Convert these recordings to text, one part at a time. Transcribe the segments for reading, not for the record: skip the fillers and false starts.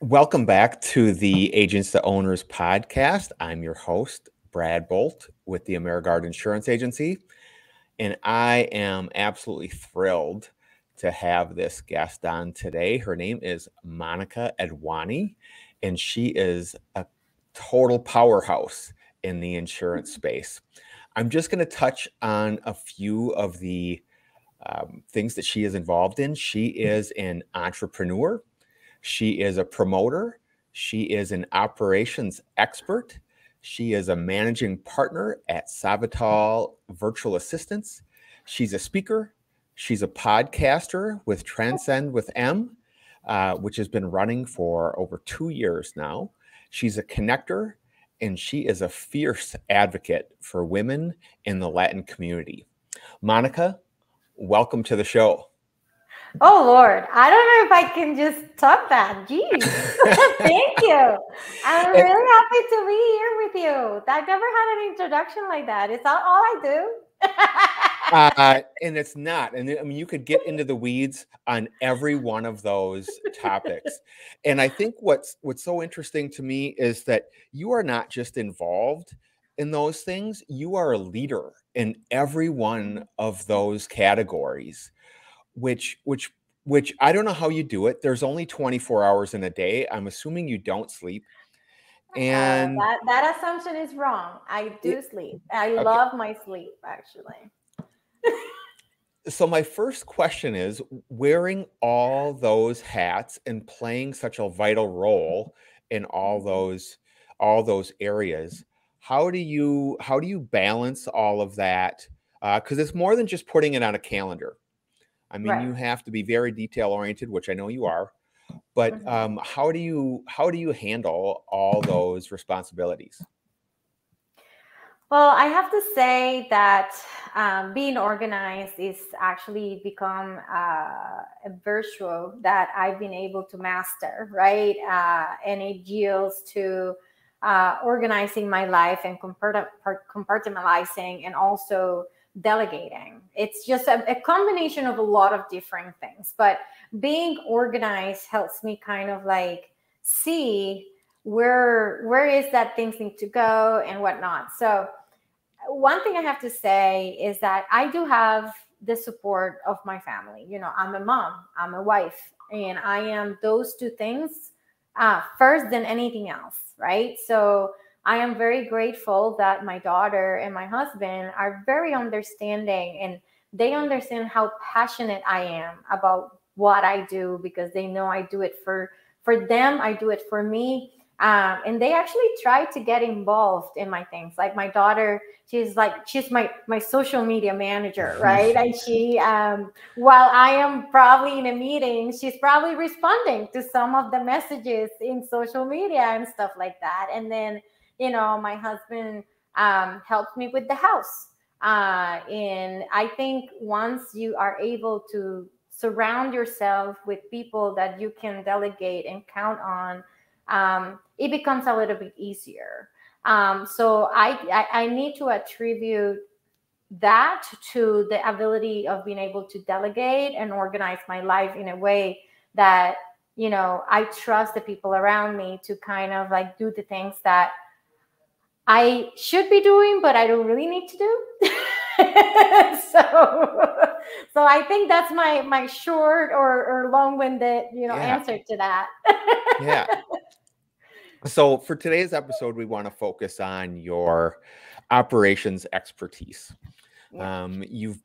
Welcome back to the Agents to Owners podcast. I'm your host, Brad Bolt with the AmeriGuard Insurance Agency, and I am absolutely thrilled to have this guest on today. Her name is Monica Adwani, and she is a total powerhouse in the insurance space. I'm just going to touch on a few of the things that she is involved in. She is an entrepreneur. She is a promoter. She is an operations expert. She is a managing partner at Savital Virtual Assistants. She's a speaker. She's a podcaster with Transcend with M, which has been running for over 2 years now. She's a connector, and she is a fierce advocate for women in the Latin community. Monica, welcome to the show. Oh Lord, I don't know if I can just top that. Geez, thank you. I'm really happy to be here with you. I've never had an introduction like that. Is that all I do? And it's not. And I mean, you could get into the weeds on every one of those topics. And I think what's so interesting to me is that you are not just involved in those things. You are a leader in every one of those categories. Which I don't know how you do it. There's only 24 hours in a day. I'm assuming you don't sleep. And that assumption is wrong. I do sleep. I love my sleep, actually. So my first question is, wearing all those hats and playing such a vital role in all those areas, how do you balance all of that? Because it's more than just putting it on a calendar. I mean, right. You have to be very detail oriented, which I know you are. But how do you handle all those responsibilities? Well, I have to say that being organized is actually become a virtue that I've been able to master, right? And it yields to organizing my life and compartmentalizing, and also delegating. It's just a combination of a lot of different things, but being organized helps me kind of like see where is that things need to go and whatnot. So one thing I have to say is that I do have the support of my family. You know, I'm a mom, I'm a wife, and I am those two things first than anything else, right? So I am very grateful that my daughter and my husband are very understanding, and they understand how passionate I am about what I do, because they know I do it for them. I do it for me. And they actually try to get involved in my things. Like my daughter, she's my social media manager, right? And she, while I am probably in a meeting, she's probably responding to some of the messages in social media and stuff like that. And then, you know, my husband helps me with the house. And I think once you are able to surround yourself with people that you can delegate and count on, it becomes a little bit easier. So I need to attribute that to the ability of being able to delegate and organize my life in a way that, you know, I trust the people around me to kind of like do the things that I should be doing, but I don't really need to do. So I think that's my short or long-winded, answer to that. Yeah. So for today's episode, we want to focus on your operations expertise. Yeah. You've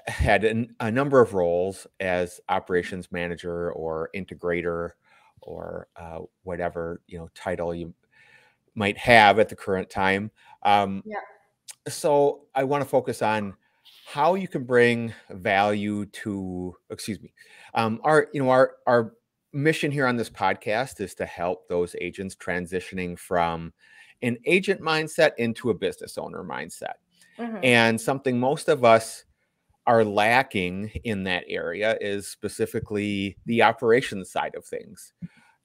had a number of roles as operations manager or integrator or whatever title you might have at the current time. So I want to focus on how you can bring value to. Our mission here on this podcast is to help those agents transitioning from an agent mindset into a business owner mindset. Mm-hmm. And something most of us are lacking in that area is specifically the operations side of things.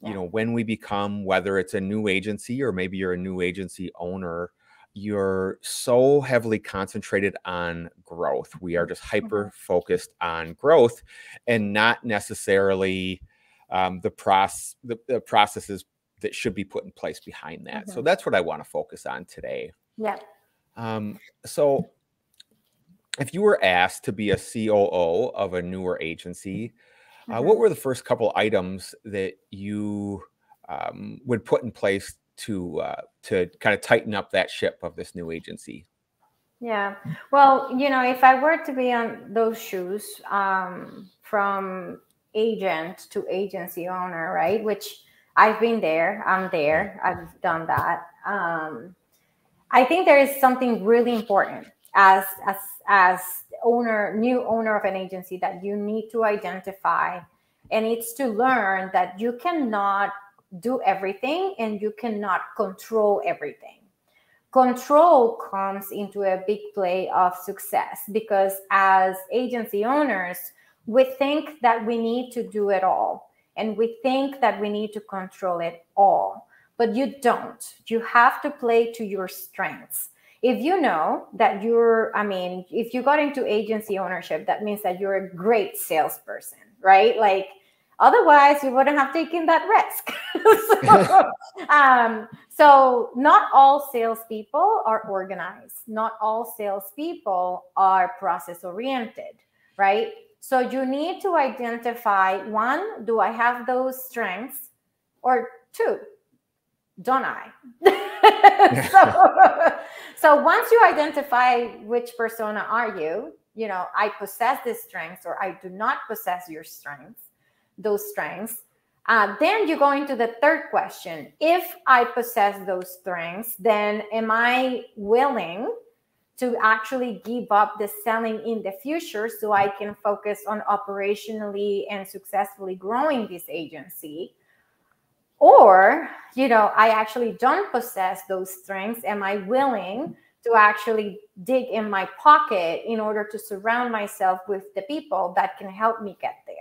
Yeah. You know, when we become, whether it's a new agency or maybe you're a new agency owner, you're so heavily concentrated on growth. We are just hyper focused on growth and not necessarily the processes that should be put in place behind that. So that's what I want to focus on today. Yeah. So if you were asked to be a COO of a newer agency, what were the first couple items that you would put in place to kind of tighten up that ship of this new agency? Yeah. Well, if I were to be on those shoes, from agent to agency owner, right? Which I've been there, I'm there, I've done that. I think there is something really important as new owner of an agency that you need to identify, and it's to learn that you cannot do everything and you cannot control everything. Control comes into a big play of success, because as agency owners, we think that we need to do it all and we think that we need to control it all, but you don't. You have to play to your strengths. If you know that if you got into agency ownership, that means that you're a great salesperson, right? Like, otherwise you wouldn't have taken that risk. So not all salespeople are organized. Not all salespeople are process oriented, right? So you need to identify, one, do I have those strengths? Or two, don't I? So once you identify which persona are you, I possess these strengths or I do not possess those strengths. Then you go into the third question. If I possess those strengths, then am I willing to actually give up the selling in the future so I can focus on operationally and successfully growing this agency? Or, I actually don't possess those strengths. Am I willing to actually dig in my pocket in order to surround myself with the people that can help me get there?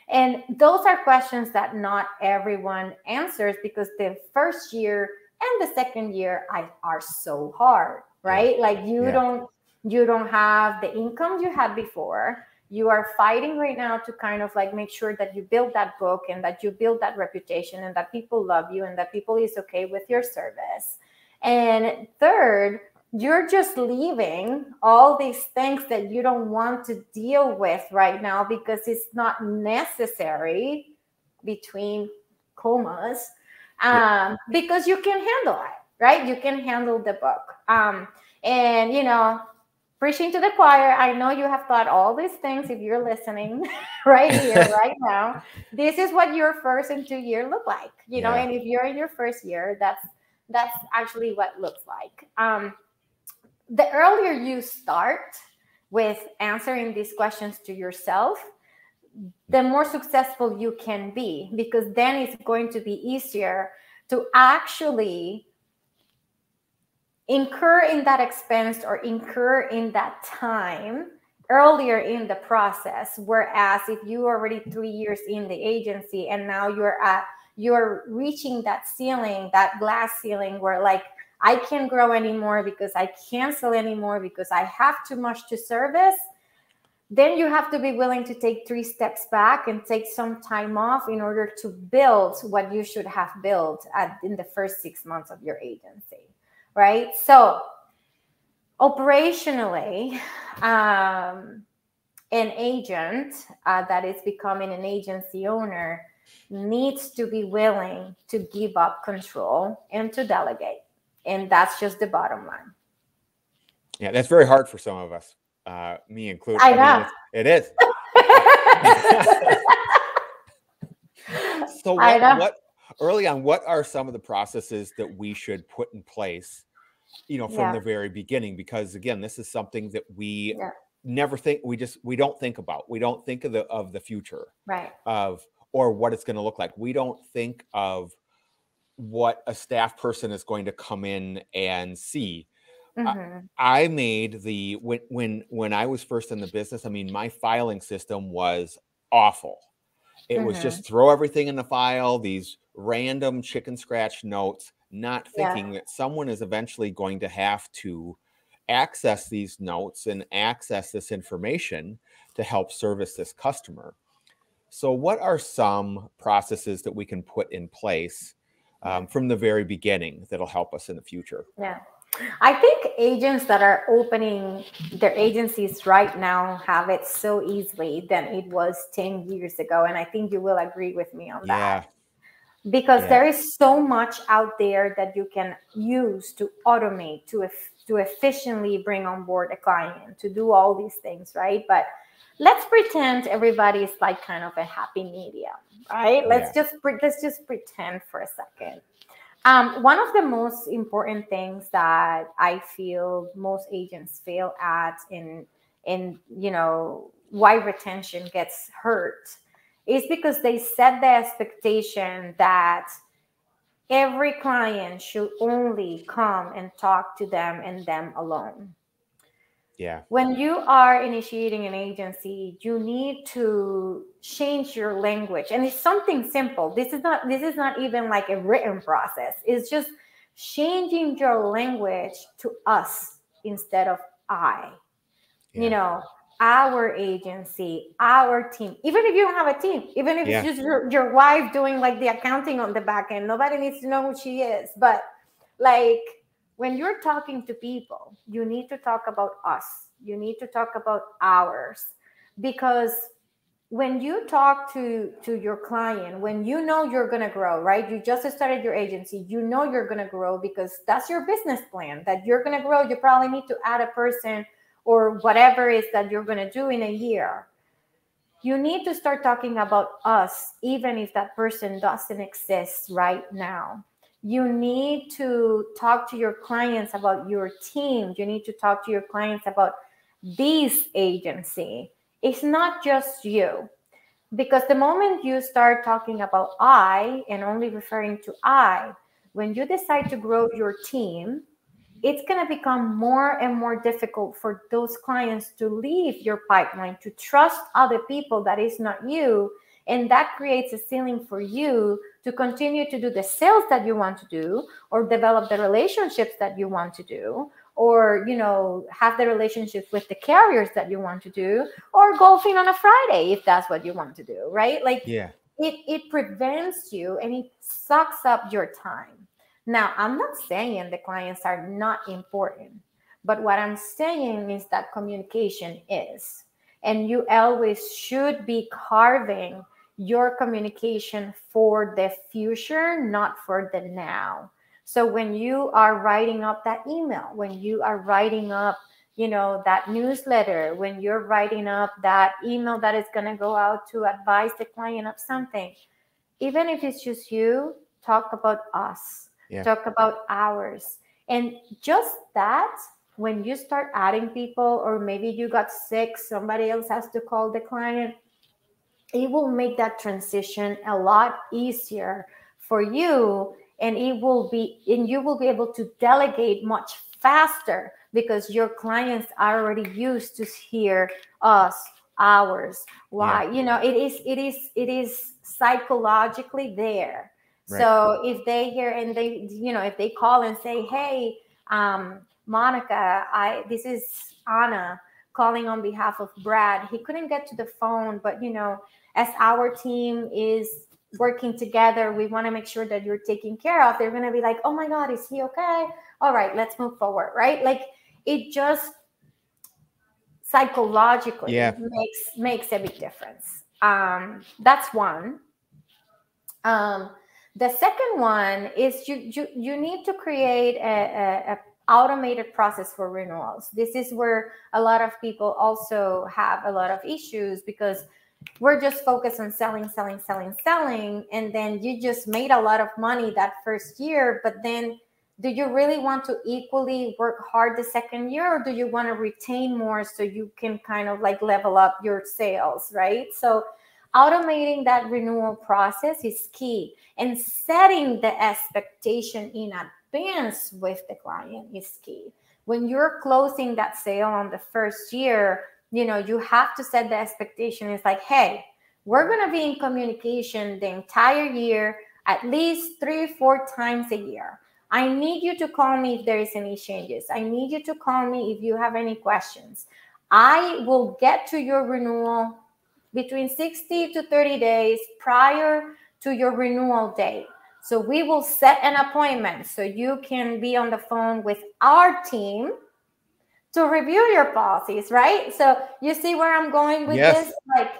And those are questions that not everyone answers, because the first year and the second year are so hard, right? Like you don't have the income you had before. You are fighting right now to kind of like make sure that you build that book and that you build that reputation and that people love you and that people is okay with your service. And third, you're just leaving all these things that you don't want to deal with right now because it's not necessary, between commas, because you can handle it, right? You can handle the book. And, preaching to the choir, I know you have thought all these things if you're listening right here, right now. This is what your first and 2 year look like, and if you're in your first year, that's actually what it looks like. The earlier you start with answering these questions to yourself, the more successful you can be, because then it's going to be easier to actually incur in that expense or incur in that time earlier in the process. Whereas if you are already 3 years in the agency and now you're reaching that ceiling, that glass ceiling where like, I can't grow anymore because I can't sell anymore because I have too much to service, then you have to be willing to take 3 steps back and take some time off in order to build what you should have built in the first 6 months of your agency, right? So operationally, an agent that is becoming an agency owner needs to be willing to give up control and to delegate. And that's just the bottom line. Yeah, that's very hard for some of us, me included. I know. It is. So what early on, what are some of the processes that we should put in place, from the very beginning? Because again, this is something that we never think, we don't think about. We don't think of the future, right? Or what it's going to look like. We don't think of what a staff person is going to come in and see. I made when I was first in the business, my filing system was awful. It was just throw everything in the file, these random chicken scratch notes, not thinking that someone is eventually going to have to access these notes and access this information to help service this customer. So what are some processes that we can put in place from the very beginning that'll help us in the future? Yeah. I think agents that are opening their agencies right now have it so easily than it was 10 years ago. And I think you will agree with me on that. Yeah. Because Yeah. there is so much out there that you can use to automate, to efficiently bring on board a client, to do all these things, right? But let's pretend everybody is like kind of a happy medium, right? Yeah. Let's just pretend for a second. One of the most important things that I feel most agents fail at in why retention gets hurt is because they set the expectation that every client should only come and talk to them and them alone. Yeah. When you are initiating an agency, you need to change your language, and it's something simple. This is not even like a written process. It's just changing your language to us instead of I. You Yeah. know, our agency, our team. Even if you don't have a team, even if it's Yeah. just your wife doing like the accounting on the back end, nobody needs to know who she is. But like, when you're talking to people, you need to talk about us. You need to talk about ours. Because when you talk to your client, when you know you're going to grow, right? You just started your agency, you know you're going to grow because that's your business plan, that you're going to grow. You probably need to add a person or whatever it is that you're going to do in a year. You need to start talking about us, even if that person doesn't exist right now. You need to talk to your clients about your team. You need to talk to your clients about this agency. It's not just you. Because the moment you start talking about I and only referring to I, when you decide to grow your team, it's going to become more and more difficult for those clients to leave your pipeline, to trust other people that is not you. And that creates a ceiling for you to continue to do the sales that you want to do, or develop the relationships that you want to do, or have the relationships with the carriers that you want to do, or golfing on a Friday if that's what you want to do, right? Like, Yeah. it prevents you and it sucks up your time. Now, I'm not saying the clients are not important, but what I'm saying is that communication is. And you always should be carving your communication for the future, not for the now. So when you are writing up that email, when you are writing up, that newsletter, when you're writing up that email that is going to go out to advise the client of something, even if it's just you, talk about us, talk about ours. And just that, when you start adding people, or maybe you got sick, somebody else has to call the client, it will make that transition a lot easier for you. And you will be able to delegate much faster because your clients are already used to hear us, ours. Why? It is psychologically there. Right. So if they hear and if they call and say, hey, Monica, this is Anna calling on behalf of Brad. He couldn't get to the phone, but as our team is working together, we want to make sure that you're taken care of. They're going to be like, oh my God, is he okay? All right, let's move forward, right? Like, it just psychologically makes a big difference. That's one. The second one is you need to create a automated process for renewals. This is where a lot of people also have a lot of issues, because we're just focused on selling, and then you just made a lot of money that first year, but then do you really want to equally work hard the second year, or do you want to retain more so you can kind of like level up your sales, right? So automating that renewal process is key, and setting the expectation in advance with the client is key. When you're closing that sale on the first year, you have to set the expectation. It's like, hey, we're going to be in communication the entire year, at least 3-4 times a year. I need you to call me if there is any changes. I need you to call me if you have any questions. I will get to your renewal between 60 to 30 days prior to your renewal date. So we will set an appointment so you can be on the phone with our team to review your policies, right? So you see where I'm going with Yes. this? Like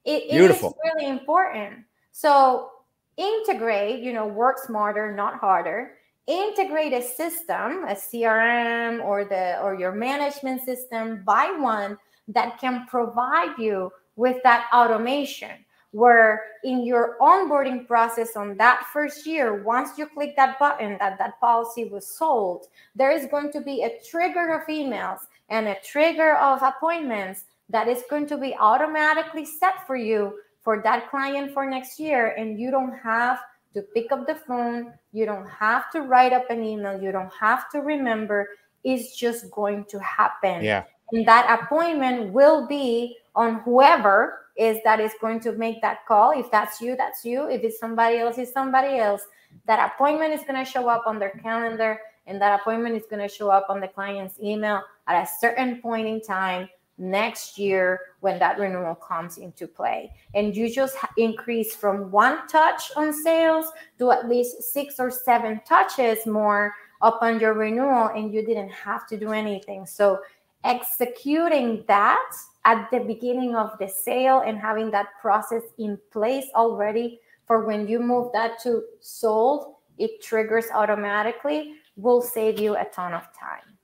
it is Beautiful. really important. So integrate, work smarter, not harder. Integrate a system, a CRM or your management system, buy one that can provide you with that automation, where in your onboarding process on that first year, once you click that button that policy was sold, there is going to be a trigger of emails and a trigger of appointments that is going to be automatically set for you for that client for next year. And you don't have to pick up the phone. You don't have to write up an email. You don't have to remember. It's just going to happen. Yeah. And that appointment will be on whoever is going to make that call. If that's you, that's you. If it's somebody else, it's somebody else. That appointment is going to show up on their calendar, and that appointment is going to show up on the client's email at a certain point in time next year when that renewal comes into play. And you just increase from one touch on sales to at least 6 or 7 touches more upon your renewal, and you didn't have to do anything. So executing that at the beginning of the sale and having that process in place already for when you move that to sold, it triggers automatically, will save you a ton of time.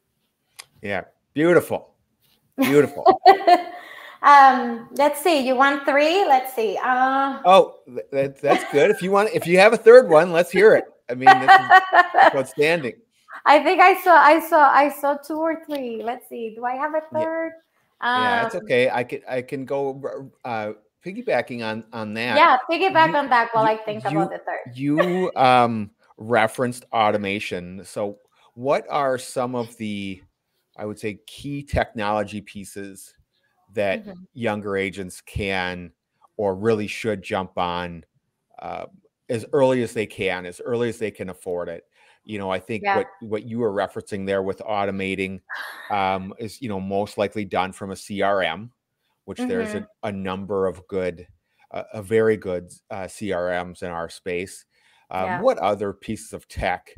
Yeah. Beautiful. Beautiful. Let's see. You want 3? Let's see. That's good. If you have a third one, let's hear it. I mean, that's outstanding. I think I saw 2 or 3. Let's see. Do I have a third? Yeah, it's okay. I can go piggybacking on that. Yeah, piggyback on that while I think about the third. You referenced automation. So what are some of the, I would say, key technology pieces that younger agents can or really should jump on as early as they can, as early as they can afford it? I think what you were referencing there with automating is, most likely done from a CRM, which there's a number of good, a very good CRMs in our space. What other pieces of tech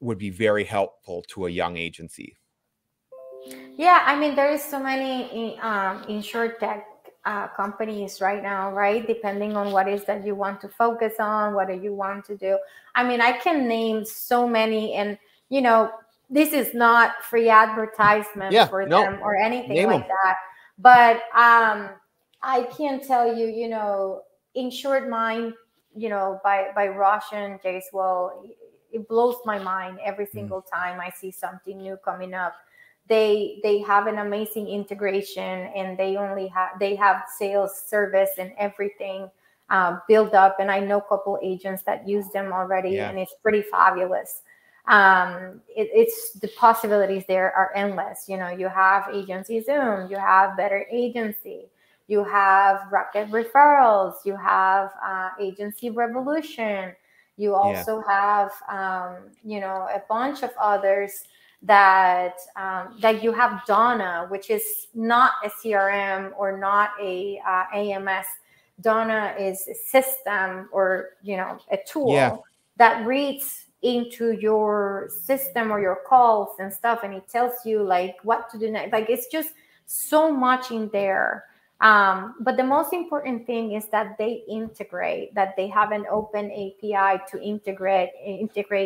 would be very helpful to a young agency? Yeah, I mean, there is so many insurtech companies right now, right? Depending on what is that you want to focus on, what do you want to do. I mean, I can name so many, and this is not free advertisement for them or anything like that. But I can tell you, Insured Mind, by Roshan Jaiswal, it blows my mind every single time I see something new coming up. They have an amazing integration, and they have sales, service, and everything built up. And I know a couple agents that use them already, and it's pretty fabulous. It's the possibilities there are endless. You have Agency Zoom, you have Better Agency, you have Rocket Referrals, you have Agency Revolution, you also have a bunch of others that you have Donna, which is not a CRM or not a AMS. Donna is a system or a tool that reads into your system or your calls and stuff, and it tells you like what to do next. Like, it's just so much in there. But the most important thing is that they integrate, that they have an open API to integrate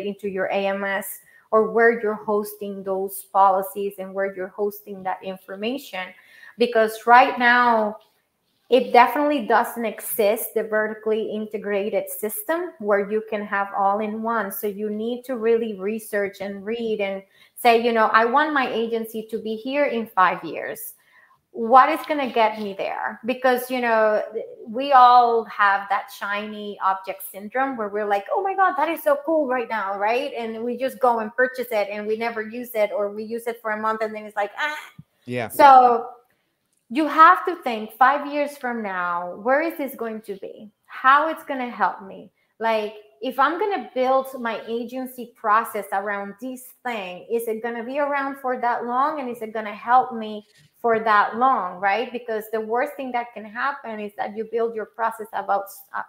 into your AMS, or where you're hosting those policies and where you're hosting that information. Because right now, it definitely doesn't exist, the vertically integrated system where you can have all in one. So you need to really research and read and say, I want my agency to be here in 5 years. What is going to get me there? Because, we all have that shiny object syndrome where we're like, oh my God, that is so cool right now, right? And we just go and purchase it and we never use it, or we use it for a month and then it's like, Yeah. So you have to think 5 years from now, where is this going to be? How it's going to help me? Like, if I'm going to build my agency process around this thing, is it going to be around for that long? And is it going to help me for that long? Right? Because the worst thing that can happen is that you build your process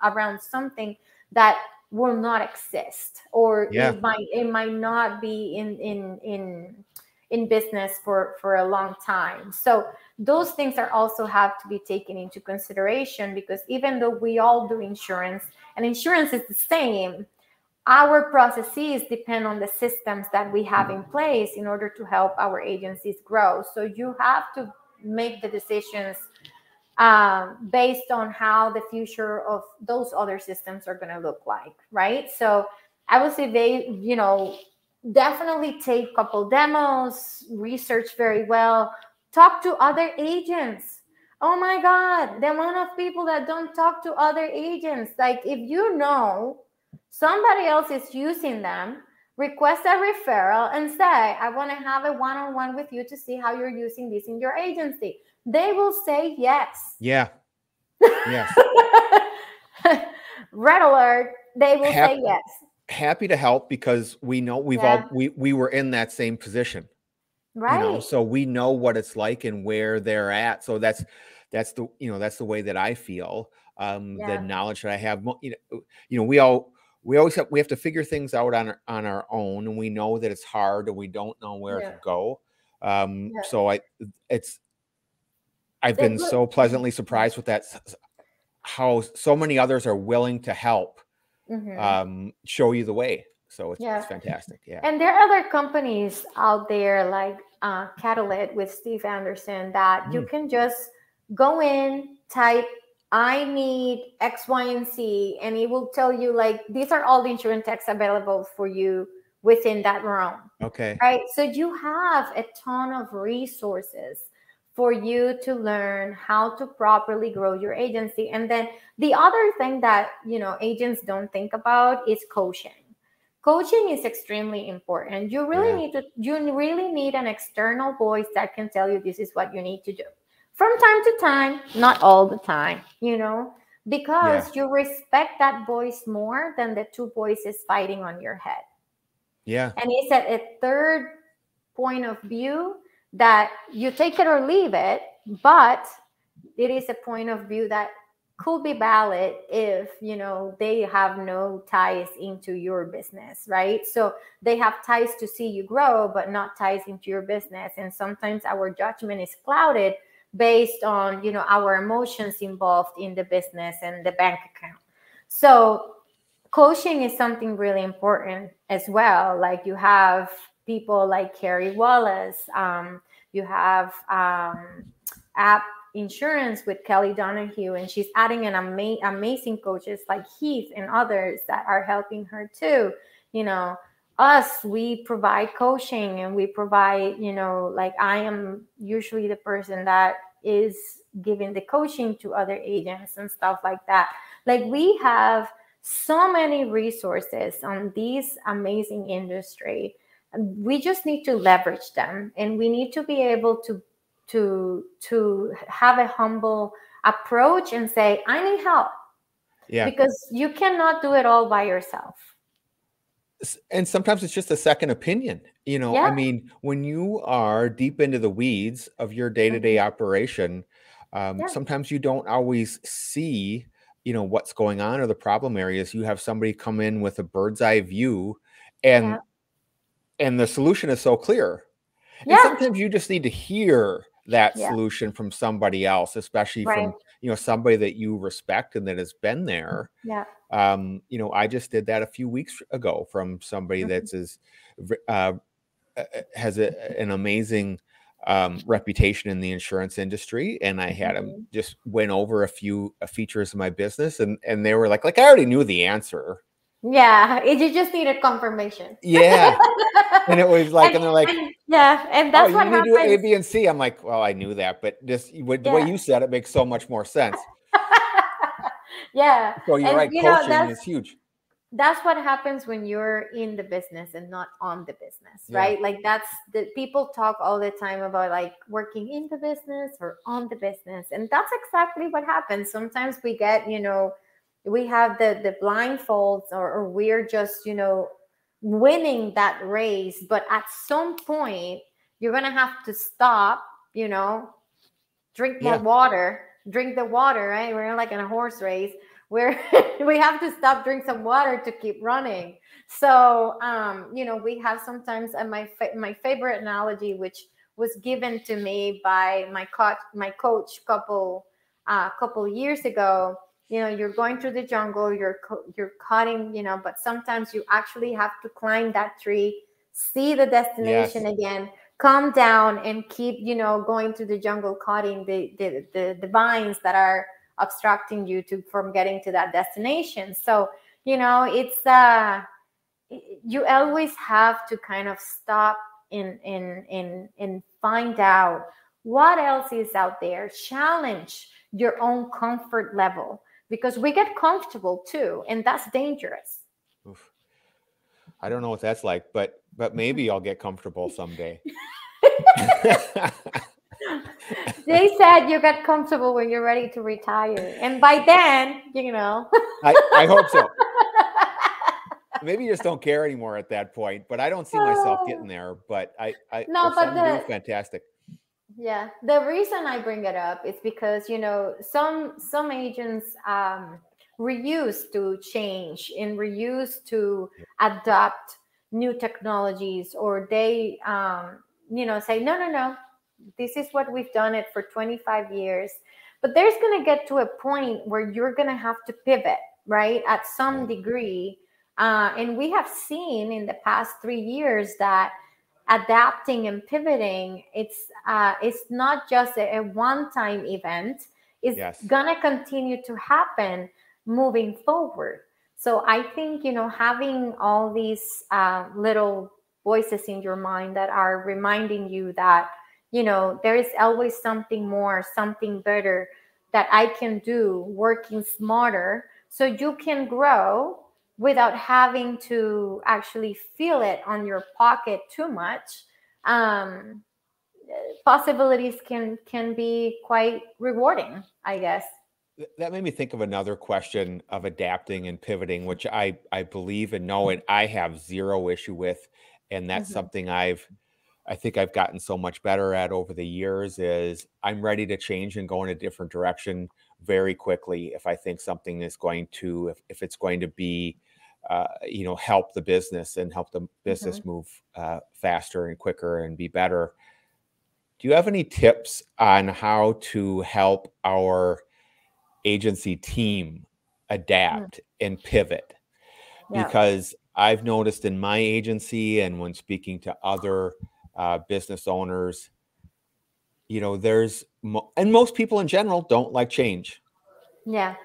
around something that will not exist, or Yeah. it might not be in business for a long time. So those things are also have to be taken into consideration, because even though we all do insurance, and insurance is the same, our processes depend on the systems that we have in place in order to help our agencies grow. So you have to make the decisions based on how the future of those other systems are going to look like, right? So I would say definitely take a couple demos, research very well, talk to other agents. Oh my God, the amount of people that don't talk to other agents. Like, if you know somebody else is using them, request a referral and say, I want to have a one-on-one with you to see how you're using this in your agency. They will say yes. Yeah. Yes. Red alert, they will Hap- say yes. Happy to help, because we know Yeah, we were in that same position, right. so we know what it's like and where they're at. So that's the way that I feel. The Yeah, knowledge that I have, we have to figure things out on our own, and we know that it's hard and we don't know where to yeah, go. yeah. So it's I've The been good, so pleasantly surprised with that, how so many others are willing to help mm-hmm. show you the way. So it's Yeah. fantastic. Yeah. And there are other companies out there like Catalyst with Steve Anderson that you Mm, can just go in, type, I need X, Y, and Z, and it will tell you, like, these are all the insurance techs available for you within that realm. okay. Right? So you have a ton of resources for you to learn how to properly grow your agency. And then the other thing that, agents don't think about is coaching. Coaching is extremely important. Yeah. You really need an external voice that can tell you this is what you need to do. From time to time, not all the time, Yeah. because you respect that voice more than the two voices fighting on your head. Yeah. And it's at a third point of view that you take it or leave it, but it is a point of view that could be valid if they have no ties into your business, right? So they have ties to see you grow, but not ties into your business. And sometimes our judgment is clouded based on our emotions involved in the business and the bank account. So coaching is something really important as well. Like, you have people like Carrie Wallace, you have App Insurance with Kelly Donahue, and she's adding an amazing coaches like Heath and others that are helping her too. Us, we provide coaching, and we provide, like, I am usually the person that is giving the coaching to other agents and stuff like that. Like, we have so many resources on this amazing industry. We just need to leverage them, and we need to be able to have a humble approach and say, I need help, Yeah. because you cannot do it all by yourself. And sometimes it's just a second opinion. I Yeah. mean, when you are deep into the weeds of your day-to-day Mhm. operation, Yeah. sometimes you don't always see, what's going on or the problem areas. You have somebody come in with a bird's eye view, Yeah. and the solution is so clear. And Yeah. sometimes you just need to hear that Yeah. solution from somebody else, especially Right. from, somebody that you respect and that has been there. Yeah. I just did that a few weeks ago from somebody Mhm. that's uh, has an amazing reputation in the insurance industry, and I had them Mhm. just went over a few features of my business, and they were like I already knew the answer. Yeah. You just need a confirmation. Yeah, and it was like, and and they're like, and yeah, and oh, that's you what need to do A, happens. B, and C. I'm like, well, I knew that, but just the way Yeah. you said it makes so much more sense. Yeah. So you're And right, coaching is huge. that's what happens when you're in the business and not on the business, Yeah, right? Like, that's the people talk all the time about, like, working in the business or on the business, and that's exactly what happens. Sometimes we get we have the blindfolds, or we're just, winning that race. But at some point, you're gonna have to stop, drink more Yeah. water, drink the water, right? We're like in a horse race where we have to stop, drink some water to keep running. So, we have sometimes, my favorite analogy, which was given to me by my coach couple years ago. You're going through the jungle, you're cutting, but sometimes you actually have to climb that tree, see the destination Yes. again, calm down, and keep, going through the jungle, cutting the vines that are obstructing you from getting to that destination. So, it's you always have to kind of stop and find out what else is out there. Challenge your own comfort level, because we get comfortable too, and that's dangerous. Oof. I don't know what that's like, but maybe I'll get comfortable someday. They said you get comfortable when you're ready to retire, and by then, I hope so. Maybe you just don't care anymore at that point, but I don't see myself getting there. But No, if but some do, fantastic. yeah, the reason I bring it up is because, some agents reuse to change and reuse to adapt new technologies, or they say, no, no, no, this is what we've done it for 25 years. But there's going to get to a point where you're going to have to pivot, right, at some Yeah. degree. And we have seen in the past 3 years that adapting and pivoting, it's not just a one-time event. It's Yes. gonna continue to happen moving forward. So I think, having all these little voices in your mind that are reminding you that, there is always something more, something better that I can do, working smarter, so you can grow without having to actually feel it on your pocket too much. um, Possibilities can be quite rewarding, I guess. That made me think of another question of adapting and pivoting, which I believe and know and I have zero issue with, and that's Hmm. something I think I've gotten so much better at over the years. Is I'm ready to change and go in a different direction very quickly if I think something is going to, if it's going to be, help the business and help the Hmm. business move faster and quicker and be better. Do you have any tips on how to help our agency team adapt and pivot? Yeah. Because I've noticed in my agency and when speaking to other business owners, and most people in general don't like change. Yeah.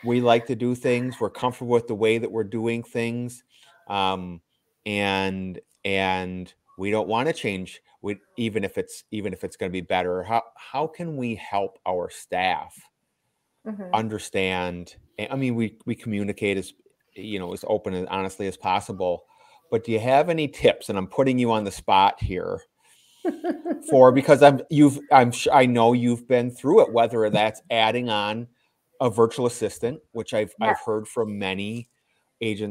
We like to do things. We're comfortable with the way that we're doing things, um, and we don't want to change. Even if it's going to be better. How can we help our staff Hmm. understand? I mean, we communicate as open and honestly as possible. But do you have any tips? And I'm putting you on the spot here because I know you've been through it, whether that's adding on a virtual assistant, which Yeah, I've heard from many it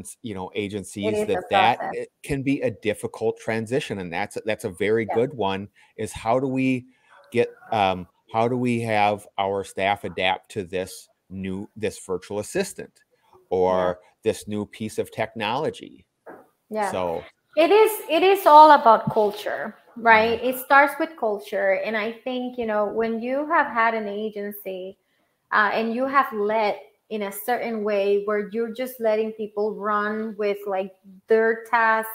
agencies is a that process. it can be a difficult transition, and that's a very Yeah. good one. Is how do we have our staff adapt to this virtual assistant Yeah. or this new piece of technology? Yeah. So It is all about culture, mhm, right? It starts with culture. And I think, when you have had an agency, and you have led in a certain way where you're just letting people run with like their tasks,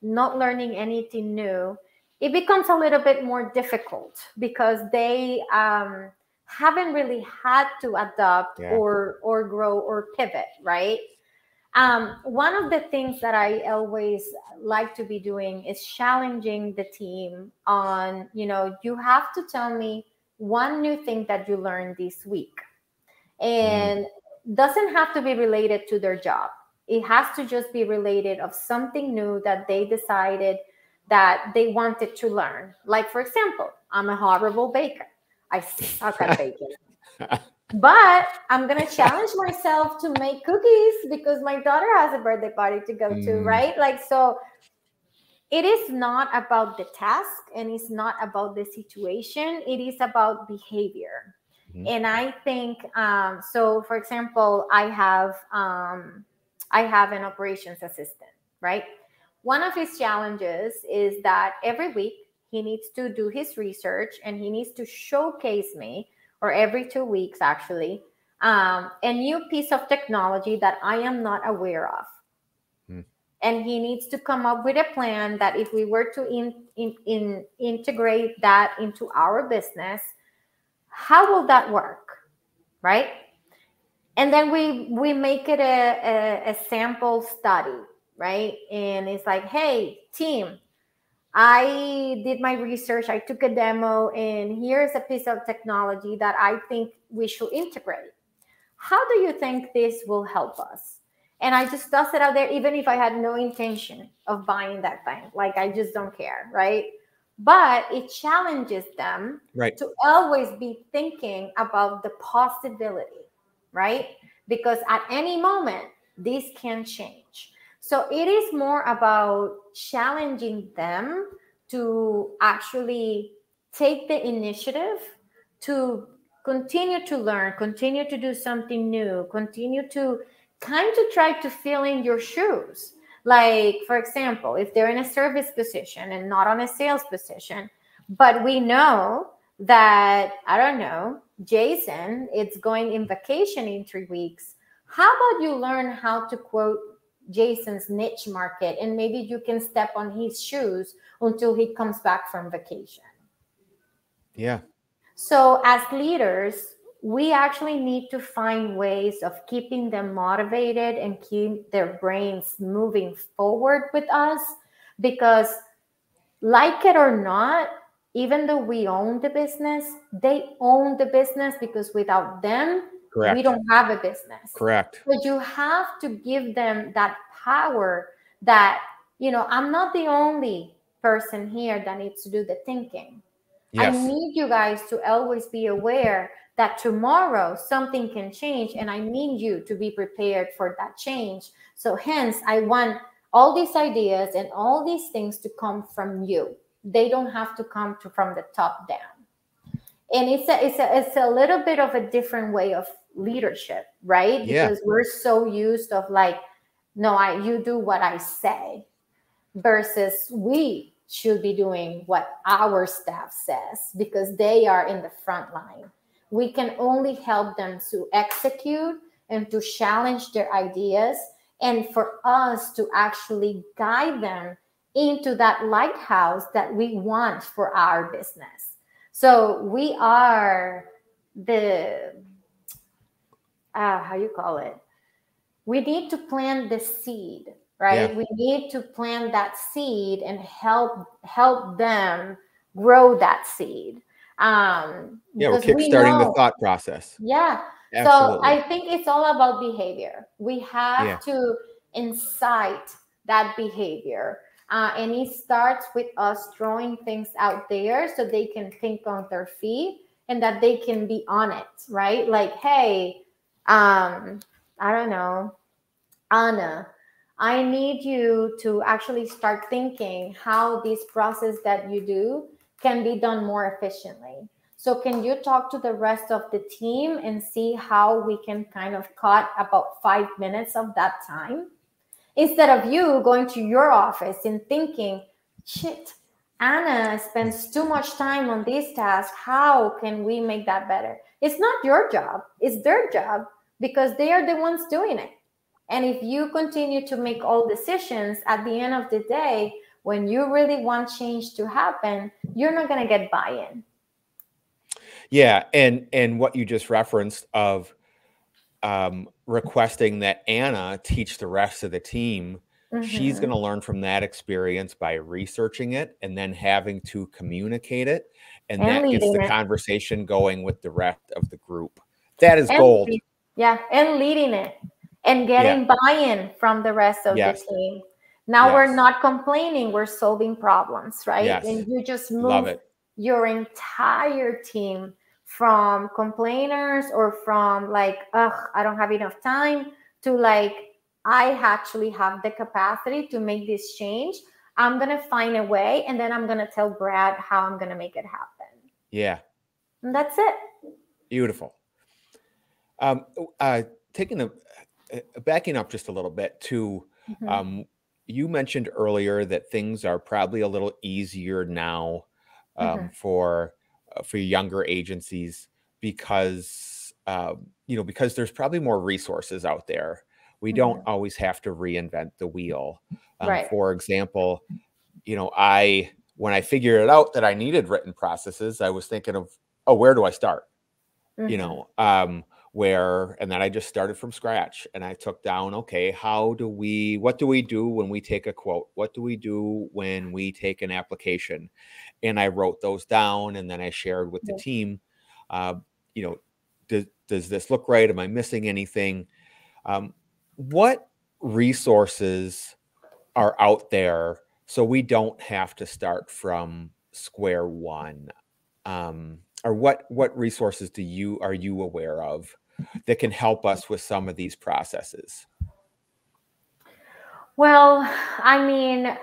not learning anything new, it becomes a little bit more difficult because they haven't really had to adapt yeah, or grow or pivot, right? One of the things that I always like to be doing is challenging the team on, you have to tell me one new thing that you learned this week. mm, And doesn't have to be related to their job. It has to just be related of something new that they decided that they wanted to learn. Like, for example, I'm a horrible baker. I suck at baking. But I'm going to challenge myself to make cookies because my daughter has a birthday party to go to, right? Like, so it is not about the task and it's not about the situation. It is about behavior. And I think, so for example, I have an operations assistant, right? One of his challenges is that every week he needs to do his research and he needs to showcase me, or every 2 weeks actually, a new piece of technology that I am not aware of. And he needs to come up with a plan that if we were to integrate that into our business, how will that work, right? And then we make it a sample study, right? And it's like, hey, team, I did my research, I took a demo, and here's a piece of technology that I think we should integrate. How do you think this will help us? And I just toss it out there, even if I had no intention of buying that thing. Like, I just don't care, right? But it challenges them to always be thinking about the possibility, right? Because at any moment, this can change. So it is more about challenging them to actually take the initiative to continue to learn, continue to do something new, continue to kind of try to fill in your shoes. Like, for example, if they're in a service position and not on a sales position, but we know that, I don't know, Jason, it's going in vacation in 3 weeks. How about you learn how to quote Jason's niche market, and maybe you can step on his shoes until he comes back from vacation. Yeah. So as leaders, we actually need to find ways of keeping them motivated and keep their brains moving forward with us, because like it or not, even though we own the business, they own the business, because without them, we don't have a business. Correct. But you have to give them that power that, I'm not the only person here that needs to do the thinking. Yes. I need you guys to always be aware that tomorrow something can change, and I need you to be prepared for that change. So hence, I want all these ideas and all these things to come from you. They don't have to come from the top down. And it's a little bit of a different way of leadership, right? Because we're so used of like, no, you do what I say, versus we should be doing what our staff says, because they are in the front line. We can only help them to execute and to challenge their ideas, and for us to actually guide them into that lighthouse that we want for our business. So we are the, how you call it? We need to plant the seed, right? Yeah. We need to plant that seed and help them grow that seed. We're kickstarting the thought process. Yeah. Absolutely. So I think it's all about behavior. We have to incite that behavior. And it starts with us throwing things out there so they can think on their feet and that they can be on it, right? Like, hey, I don't know, Anna, I need you to actually start thinking how this process that you do can be done more efficiently. So can you talk to the rest of the team and see how we can kind of cut about 5 minutes of that time? Instead of you going to your office and thinking, shit, Anna spends too much time on this task. How can we make that better? It's not your job. It's their job, because they are the ones doing it. And if you continue to make all decisions, at the end of the day, when you really want change to happen, you're not going to get buy-in. Yeah. And what you just referenced of requesting that Anna teach the rest of the team, she's going to learn from that experience by researching it and then having to communicate it. And that gets the conversation going with the rest of the group. That is gold. Yeah. And leading it and getting buy-in from the rest of the team. Now we're not complaining, we're solving problems, right? And you just move your entire team from complainers or from like, ugh, I don't have enough time, to like, I actually have the capacity to make this change. I'm going to find a way, and then I'm going to tell Brad how I'm going to make it happen. Yeah. And that's it. Beautiful. Taking a backing up just a little bit to, you mentioned earlier that things are probably a little easier now for younger agencies because because there's probably more resources out there. We don't always have to reinvent the wheel. Right. For example, when I figured it out that I needed written processes, I was thinking of, oh, where do I start? And then I just started from scratch, and I took down, okay, what do we do when we take a quote? What do we do when we take an application? And I wrote those down, and then I shared with the team, does this look right? Am I missing anything? What resources are out there so we don't have to start from square one? Or what resources are you aware of that can help us with some of these processes? Well, I mean,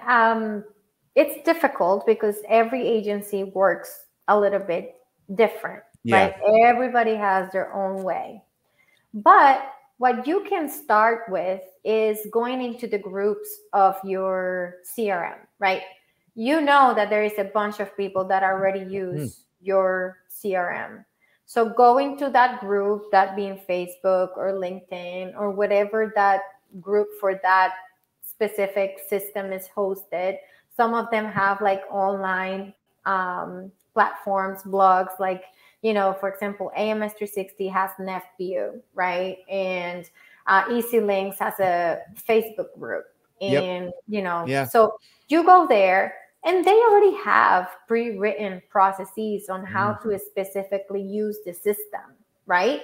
it's difficult because every agency works a little bit different, right? Everybody has their own way. But what you can start with is going into the groups of your CRM, right? You know that there is a bunch of people that already use your CRM. So go into that group, that being Facebook or LinkedIn or whatever that group for that specific system is hosted. Some of them have like online platforms, blogs, like, for example, AMS 360 has NFView, right? And Easy Links has a Facebook group. And, so you go there, and they already have pre-written processes on how to specifically use the system, right?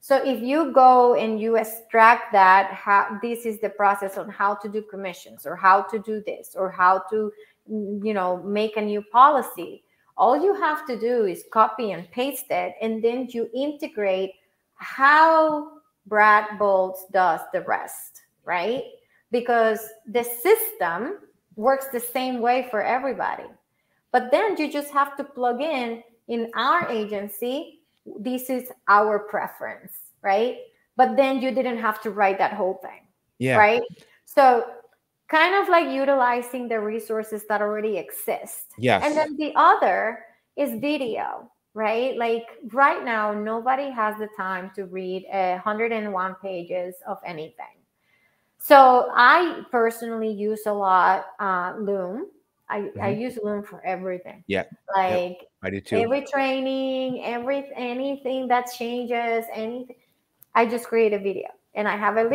So if you go and you extract that, this is the process on how to do commissions, or how to do this, or how to, make a new policy. All you have to do is copy and paste it, and then you integrate how Brad Bolts does the rest, right? Because the system works the same way for everybody. But then you just have to plug in our agency, this is our preference, right? But then you didn't have to write that whole thing, right? So kind of like utilizing the resources that already exist. And then the other is video, right? Like right now, nobody has the time to read 101 pages of anything. So I personally use a lot Loom. I use Loom for everything. Like I do too. Every training, anything that changes, anything, I just create a video. And I have a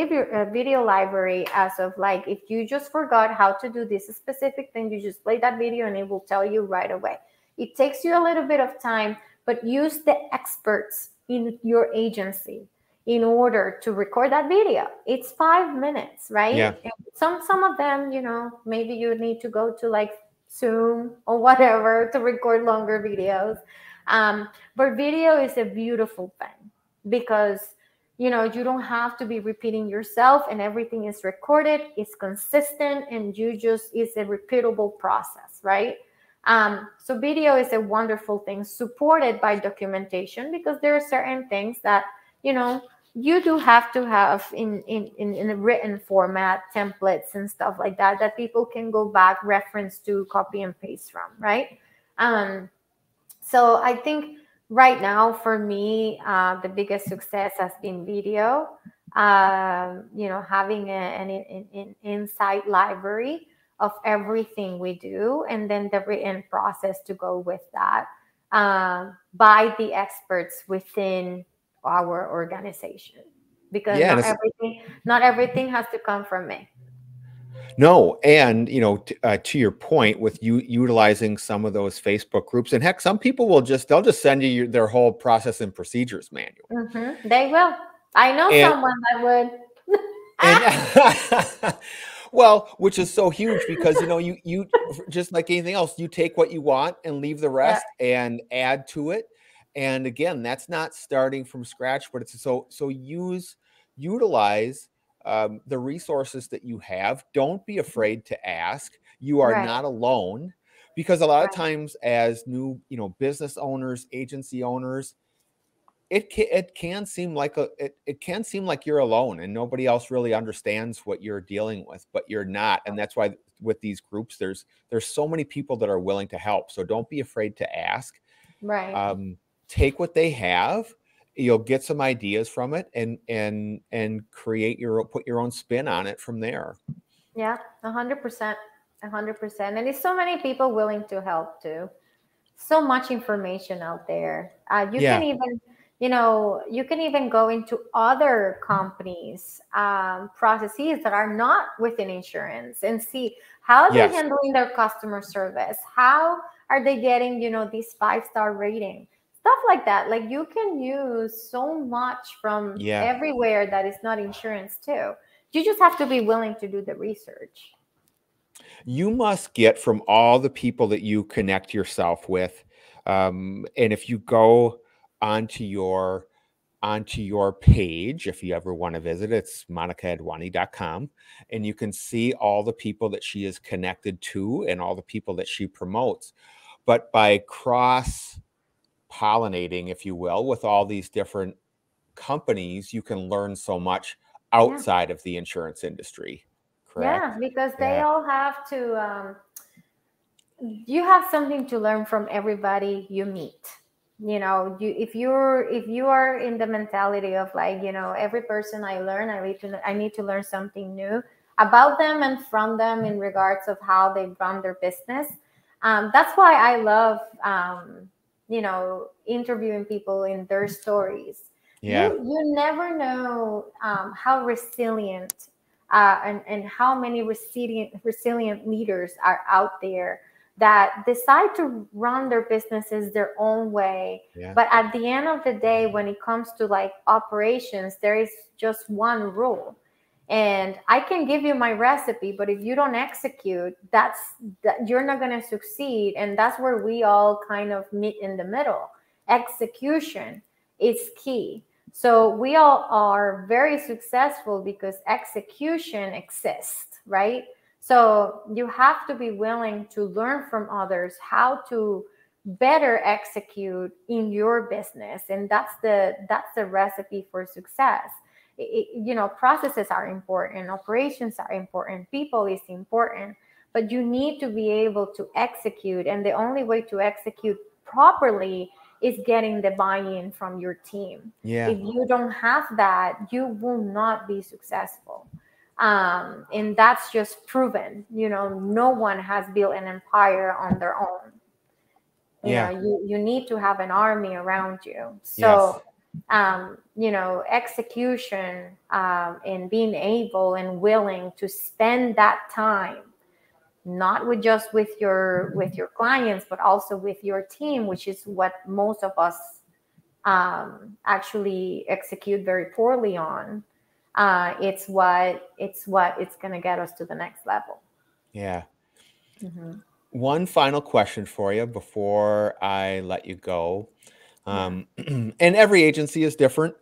video library as of like, if you just forgot how to do this specific thing, you just play that video and it will tell you right away. It takes you a little bit of time, but use the experts in your agency in order to record that video. It's 5 minutes, right? Yeah. Some of them, maybe you need to go to like Zoom or whatever to record longer videos. But video is a beautiful thing because, you don't have to be repeating yourself, and everything is recorded, it's consistent, and it's a repeatable process, right? So video is a wonderful thing, supported by documentation, because there are certain things that, you do have to have in a written format, templates and stuff like that people can go back, reference to, copy and paste from, right? So I think right now for me, the biggest success has been video. Having an insight library of everything we do, and then the written process to go with that, by the experts within our organization, because not everything has to come from me. No, and to your point with you utilizing some of those Facebook groups, and heck, some people they'll just send you their whole process and procedures manual. They will. I know someone that would. Well, which is so huge because you just like anything else, you take what you want and leave the rest and add to it. And again, that's not starting from scratch, but it's so utilize the resources that you have. Don't be afraid to ask. You are Right. not alone, because a lot of Right. times as new, business owners, agency owners, it can seem like it can seem like you're alone and nobody else really understands what you're dealing with, but you're not. And that's why with these groups, there's so many people that are willing to help. So don't be afraid to ask. Right. Take what they have. You'll get some ideas from it, and put your own spin on it from there. Yeah, 100%. 100%. And it's so many people willing to help too. So much information out there. You can Yeah. even, you can even go into other companies' processes that are not within insurance and see how are they Yes. handling their customer service. How are they getting, these 5-star rating, stuff like that. Like you can use so much from Yeah. everywhere that is not insurance too. You just have to be willing to do the research. You must get from all the people that you connect yourself with. And if you go onto your page, if you ever want to visit, it's monicaadwani.com, and you can see all the people that she is connected to and all the people that she promotes. But by cross pollinating, if you will, with all these different companies, you can learn so much Yeah. outside of the insurance industry. Yeah, Correct? because they Yeah. all have to, you have something to learn from everybody you meet. If you are in the mentality of like, every person I learn, I need to learn something new about them and from them in regards of how they run their business. That's why I love, interviewing people in their stories. Yeah. You never know how resilient and how many resilient leaders are out there that decide to run their businesses their own way. Yeah. But at the end of the day, when it comes to like operations, there is just one rule. And I can give you my recipe, but if you don't execute, that you're not going to succeed. And that's where we all kind of meet in the middle. Execution is key. So we all are very successful because execution exists, right? So you have to be willing to learn from others how to better execute in your business, and that's the recipe for success. Processes are important, operations are important, people is important, but you need to be able to execute, and the only way to execute properly is getting the buy-in from your team. Yeah. If you don't have that, you will not be successful. And that's just proven. No one has built an empire on their own. Yeah. You need to have an army around you. Yes. So execution, and being able and willing to spend that time, not with your clients, but also with your team, which is what most of us actually execute very poorly on. It's going to get us to the next level. Yeah. Mm-hmm. One final question for you before I let you go. Yeah. And every agency is different,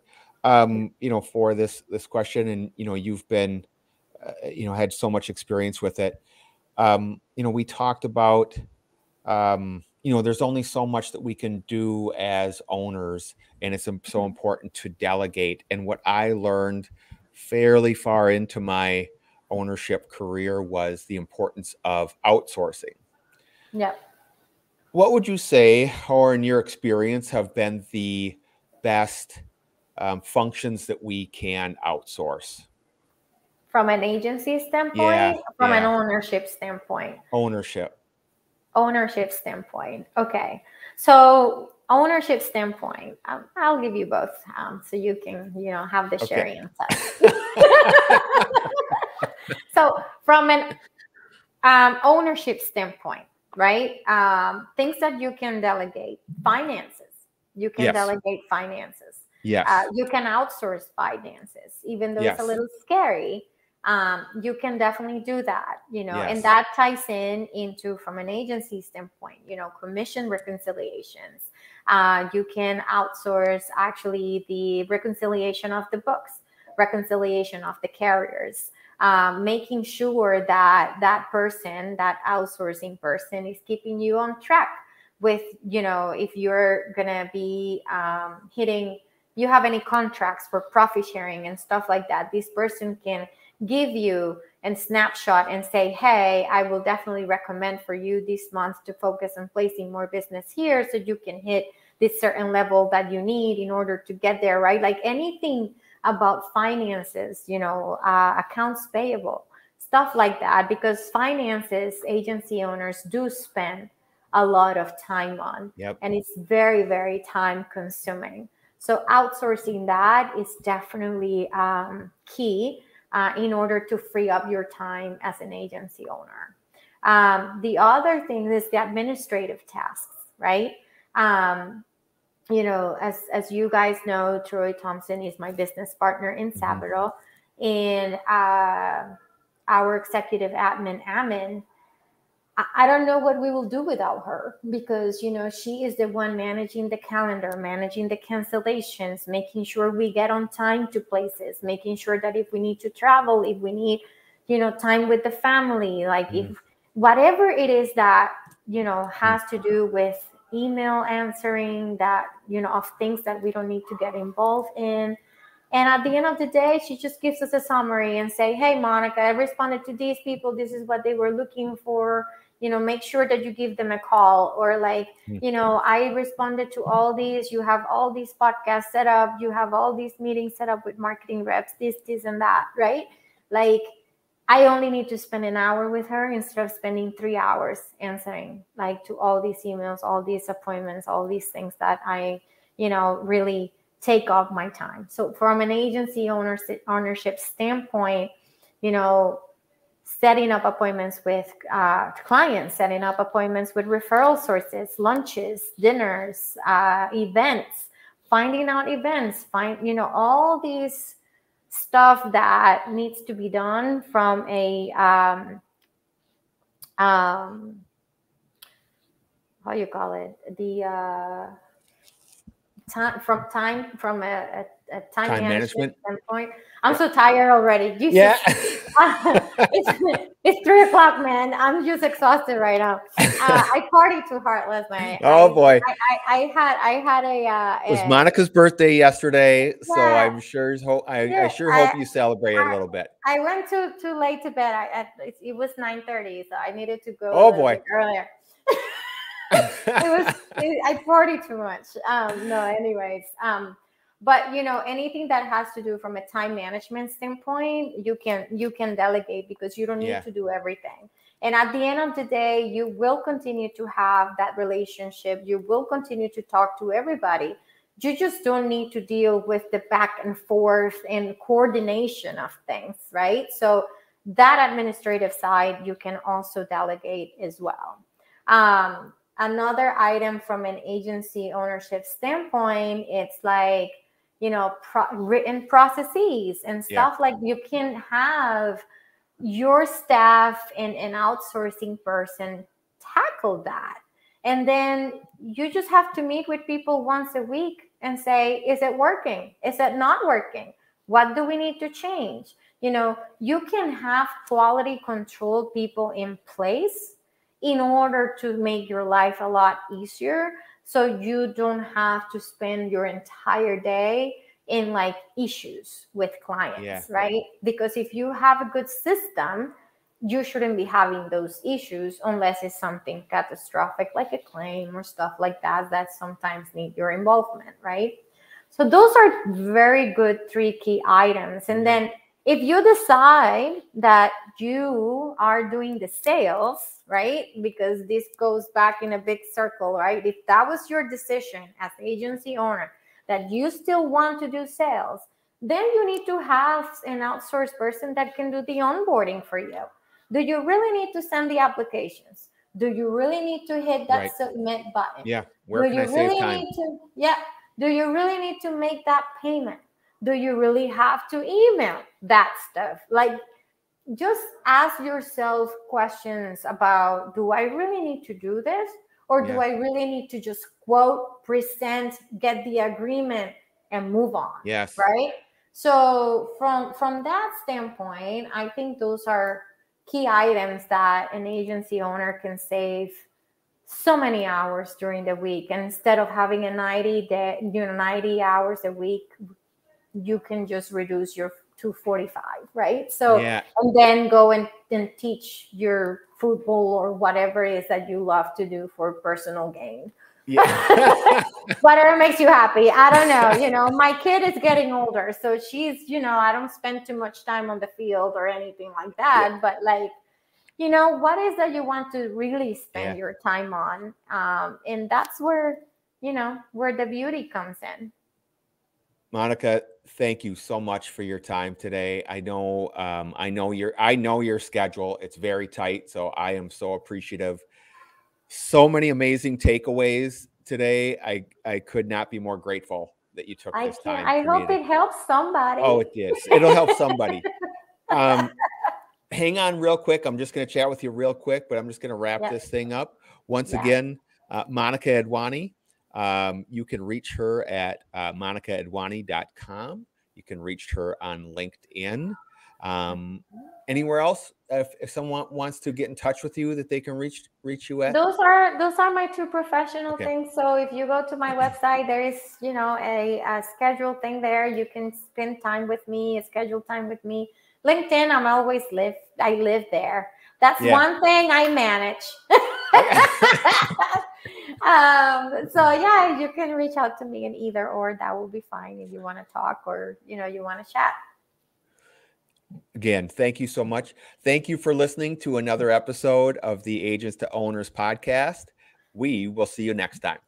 for this question. And, you've been, had so much experience with it. We talked about, there's only so much that we can do as owners, and it's so important to delegate. And what I learned fairly far into my ownership career was the importance of outsourcing. Yeah. What would you say, or in your experience, have been the best functions that we can outsource? From an agency Yeah, standpoint, from an yeah. ownership standpoint. Ownership. Ownership standpoint. Okay. So ownership standpoint, I'll give you both, so you can, have the Okay. sharing side. So from an ownership standpoint, right? Things that you can delegate, finances. You can Yes. delegate finances. Yes. You can outsource finances, even though it's a Yes. little scary. You can definitely do that, and Yes. that ties into from an agency standpoint, commission reconciliations, You can outsource actually the reconciliation of the books, reconciliation of the carriers, making sure that that person, that outsourcing person, is keeping you on track with, if you're gonna be hitting, you have any contracts for profit sharing and stuff like that, this person can give you and snapshot and say, hey, I will definitely recommend for you this month to focus on placing more business here so you can hit this certain level that you need in order to get there, right? Like anything about finances, accounts payable, stuff like that, because finances, agency owners do spend a lot of time on. Yep. And it's very, very time consuming. So outsourcing that is definitely key in order to free up your time as an agency owner. The other thing is the administrative tasks, right? As you guys know, Troy Thompson is my business partner in Sabado, and our executive admin, Amin. I don't know what we will do without her, because she is the one managing the calendar, managing the cancellations, making sure we get on time to places, making sure that if we need to travel, if we need time with the family, like if whatever it is that has to do with email answering, that of things that we don't need to get involved in. And at the end of the day, she just gives us a summary and say, hey, Monica, I responded to these people, this is what they were looking for, make sure that you give them a call. Or like, I responded to all these, you have all these podcasts set up, you have all these meetings set up with marketing reps, this and that, right? Like, I only need to spend an hour with her instead of spending 3 hours answering like to all these emails, all these appointments, all these things that I, really take off my time. So from an agency ownership standpoint, setting up appointments with clients, setting up appointments with referral sources, lunches, dinners, events, finding out events, all these stuff that needs to be done from a how you call it, the from a time management standpoint. I'm so tired already. Jesus. Yeah. It's 3:00, man. I'm just exhausted right now. I partied too hard last night. Oh boy. I had a it was Monica's birthday yesterday, so I'm sure I sure hope you celebrated a little bit. I went too late to bed. It was 9:30, so I needed to go a little bit earlier. I partied too much. No, anyways. But anything that has to do from a time management standpoint, you can delegate, because you don't need to do everything. And at the end of the day, you will continue to have that relationship. You will continue to talk to everybody. You just don't need to deal with the back and forth and coordination of things, right? So that administrative side, you can also delegate as well. Another item from an agency ownership standpoint, it's like, written processes and stuff. Like you can have your staff and an outsourcing person tackle that. And then you just have to meet with people once a week and say, is it working? Is it not working? What do we need to change? You can have quality control people in place in order to make your life a lot easier, so you don't have to spend your entire day in like issues with clients, right? Because if you have a good system, you shouldn't be having those issues unless it's something catastrophic like a claim or stuff like that sometimes need your involvement, right? So those are very good 3 key items. And then if you decide that you are doing the sales, right? Because this goes back in a big circle, right? If that was your decision as agency owner, that you still want to do sales, then you need to have an outsourced person that can do the onboarding for you. Do you really need to send the applications? Do you really need to hit that submit button? Yeah. Where can I save time? Do you really need to make that payment? Do you really have to email that stuff? Like, just ask yourself questions about, do I really need to do this? Or do I really need to just quote, present, get the agreement, and move on. Yes. Right. So from that standpoint, I think those are key items that an agency owner can save so many hours during the week. And instead of having a 90 hours a week, you can just reduce your to 45, right? So, Yeah. and then go and teach your football or whatever it is that you love to do for personal gain. Yeah. Whatever makes you happy. I don't know. My kid is getting older, so she's, I don't spend too much time on the field or anything like that. Yeah. But like, what is that you want to really spend your time on? And that's where, where the beauty comes in. Monica, thank you so much for your time today. I know your schedule. It's very tight, so I am so appreciative. So many amazing takeaways today. I could not be more grateful that you took this time. I hope it helps somebody. Oh, it is. It'll help somebody. Hang on real quick. I'm just going to chat with you real quick, but I'm just going to wrap this thing up. Once again, Monica Adwani. You can reach her at monicaadwani.com. You can reach her on LinkedIn. Anywhere else, if someone wants to get in touch with you, that they can reach you at? Those are my two professional things. So if you go to my website, there is a schedule thing there. You can spend time with me, schedule time with me. LinkedIn, I live there. That's one thing I manage. So yeah, you can reach out to me in either or. That will be fine if you want to talk or you want to chat. Again, thank you so much. Thank you for listening to another episode of the Agents to Owners podcast. We will see you next time.